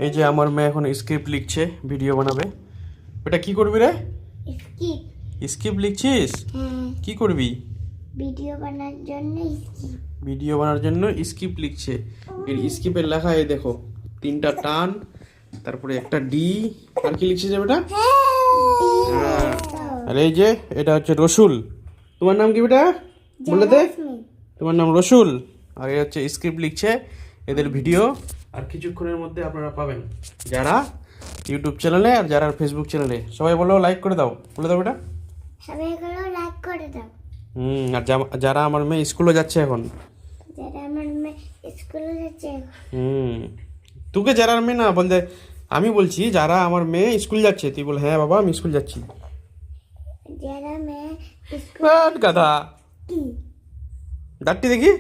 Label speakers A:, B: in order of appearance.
A: এই যে আমার মেয়ে এখন স্ক্রিপ্ট লিখছে, ভিডিও বানাবে। এটা কি করবি রে?
B: স্কিপ।
A: স্ক্রিপ্ট লিখছিস?
B: হ্যাঁ,
A: কি করবি?
B: ভিডিও বানানোর জন্য স্কিপ।
A: ভিডিও বানানোর জন্য স্ক্রিপ্ট লিখছে। এর স্ক্রিপ্টের লেখা এই দেখো, 3টা টান, তারপরে একটা ডি, আর কি লিখছিস বেটা? হ্যাঁ। আর এই যে এটা হচ্ছে রসুল। তোমার নাম কি বেটা? বলে দে।
B: জাসমিন।
A: তোমার নাম রসুল। আর এই হচ্ছে স্ক্রিপ্ট লিখছে। এদের ভিডিও আর কিছুক্ষণের মধ্যে আপনারা পাবেন, যারা ইউটিউব চ্যানেলে আর যারা ফেসবুক চ্যানেলে। সবাই বলো লাইক করে দাও, বলে দাও বেটা।
B: সবাই এগুলো লাইক করে দাও।
A: আর যারা আমার মেয়ে স্কুলে যাচ্ছে এখন।
B: যারা আমার মেয়ে স্কুলে যাচ্ছে,
A: তোকে যারা মেয়ে না বলতে, আমি বলছি যারা আমার মেয়ে স্কুল যাচ্ছে, তুই বল হ্যাঁ বাবা আমি স্কুল যাচ্ছি।
B: যারা মেয়ে
A: গাধা
B: কি
A: ডাকটি দেখি।